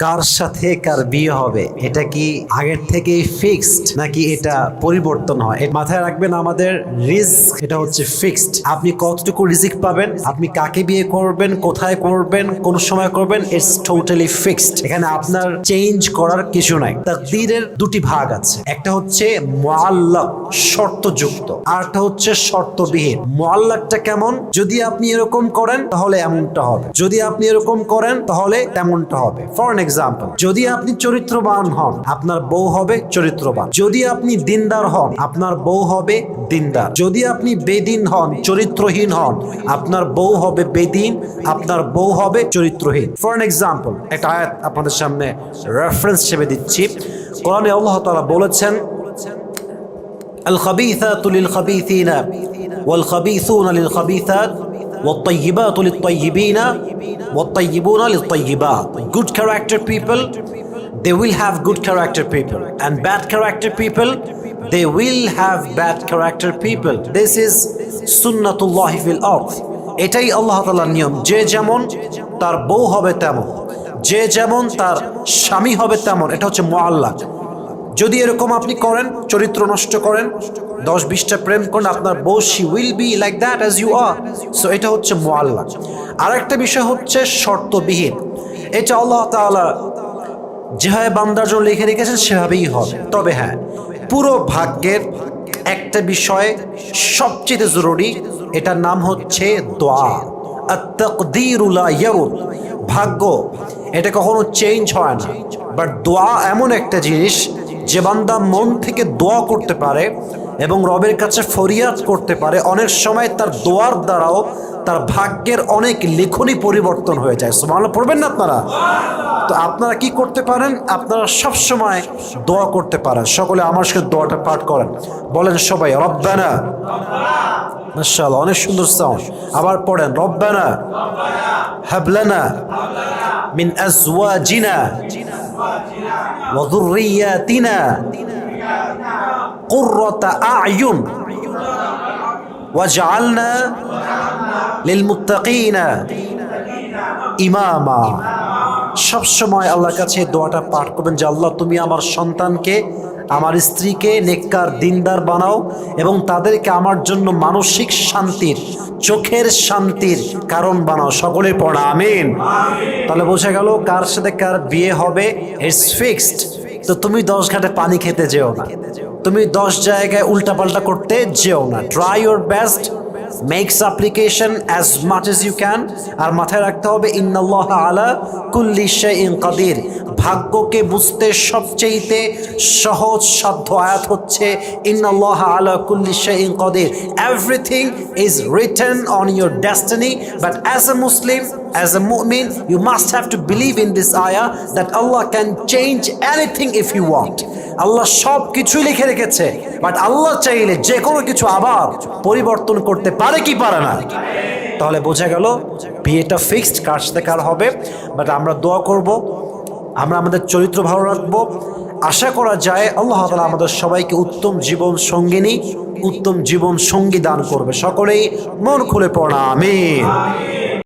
কার সাথে কার বিয়ে হবে এটা কি আগের থেকেই ফিক্সড নাকি এটা পরিবর্তন হয়? মাথায় রাখবেন, আমাদের রিস্ক এটা হচ্ছে ফিক্সড। আপনি কতটুকু রিজিক পাবেন, আপনি কাকে বিয়ে করবেন, কোথায় করবেন, কোন সময় করবেন, ইটস টোটালি ফিক্সড। এখানে আপনার চেঞ্জ করার কিছু নাই। তাকদীরের দুটি ভাগ আছে, একটা হচ্ছে মুআল্লাক শর্তযুক্ত, আরটা হচ্ছে শর্তবিহীন। মুআল্লাকটা কেমন? যদি আপনি এরকম করেন তাহলে এমনটা হবে, যদি আপনি এরকম করেন তাহলে তেমনটা হবে। ফর এক্সাম্পল, যদি আপনি চরিত্রবান হন আপনার বউ হবে চরিত্রবান, যদি আপনি দিনদার হন আপনার বউ হবে দিনদার, যদি আপনি বেদিন হন, চরিত্রহীন হন, আপনার বউ হবে বেদিন, আপনার বউ হবে চরিত্রহীন। ফর এক্সাম্পল, একটা আয়াত আপনাদের সামনে রেফারেন্স হিসেবে দিচ্ছি। কোরআনে আল্লাহ তাআলা বলেছেন, আল খাবিসাতু লিল খাবিসিনা ওয়াল খাবিসুনা লিল খাবিসাত والطيبات للطيبين والطيبون للطيبات. Good character people, they will have good character people, and bad character people, they will have bad character people. This is sunnatullah fil ard. এটাই আল্লাহ তাআলার নিয়ম। যে যেমন তার বউ হবে তেমন, যে যেমন তার স্বামী হবে তেমন। এটা হচ্ছে মুআল্লাক। যদি এরকম আপনি করেন, চরিত্র নষ্ট করেন, 10-20টা প্রেম করেন, আপনার বউ she will be like that as you are. So এটা হচ্ছে মুআল্লাক। আরেকটা বিষয় হচ্ছে শর্তবিহীন। এটা আল্লাহ তাআলা যেভাবে বান্দার জন্য লিখে রেখেছেন সেভাবেই হবে। তবে হ্যাঁ, পুরো ভাগ্যের একটা বিষয় সবচেয়ে জরুরি, এটার নাম হচ্ছে দোয়া। আত-তাকদীরু লা ইয়ারুদ। ভাগ্য এটা কখনো চেঞ্জ হয় না, বাট দোয়া এমন একটা জিনিস যে বান্দা মন থেকে দোয়া করতে পারে এবং রবের কাছে ফরিয়াদ করতে পারে, অনেক সময় তার দোয়ার দ্বারাও তার ভাগ্যের অনেক লিখনই পরিবর্তন হয়ে যায়। সুবহানাল্লাহ পড়বেন না আপনারা? তো আপনারা কি করতে পারেন? আপনারা সব সময় দোয়া করতে পারেন। সকলে আমার সাথে দোয়াটা পাঠ করেন, বলেন সবাই রব্বানা। মাশাআল্লাহ, অনেক সুন্দর সাউন্ড। আবার পড়েন রব্বানা হাবলানা মিন আজওয়াজিনা ওয়া যুররিয়াতিনা কুররাতা আ'য়ুন ওয়াজআলনা লিল মুত্তাকিনা ইমামা। সব সময় আল্লাহর কাছে দোয়াটা পাঠ করবেন যে আল্লাহ তুমি আমার সন্তানকে, আমার স্ত্রীকে নেককার দিনদার বানাও এবং তাদেরকে আমার জন্য মানসিক শান্তির, চোখের শান্তির কারণ বানাও। সকলে পড়া আমিন। তাহলে বোঝা গেল কার সাথে কার বিয়ে হবে ইটস ফিক্সড। তো তুমি 10 ঘাটে পানি খেতে যেও না, তুমি 10 জায়গায় উল্টাপাল্টা করতে যেও না। Try your best, make supplication as much as you can. আর মাথায় রাখতে হবে ইন্নাল্লাহা আলা কুল্লি শাইইন কাদির। ভাগ্যকে বুঝতে সবচেয়ে সহজ সাধ্য আয়াত হচ্ছে ইন্নাল্লাহা আলা কুল্লি শাইইন কাদির। Everything is written on your destiny, but as a Muslim, as a mu'min, you must have to believe in this ayah that Allah can change anything if you want. আল্লাহ সব কিছুই লিখে রেখেছে, বাট আল্লাহ চাইলে যে কোনো কিছু আবার পরিবর্তন করতে পারে কি পারে না? তাহলে বোঝা গেল বিয়েটা ফিক্সড, কার সাথে কার হবে। বাট আমরা দোয়া করব, আমরা আমাদের চরিত্র ভালো রাখবো। আশা করা যায় আল্লাহ তাআলা আমাদের সবাইকে উত্তম জীবন সঙ্গিনী, উত্তম জীবন সঙ্গী দান করবে। সকলেই মন খুলে পড়া আমিন।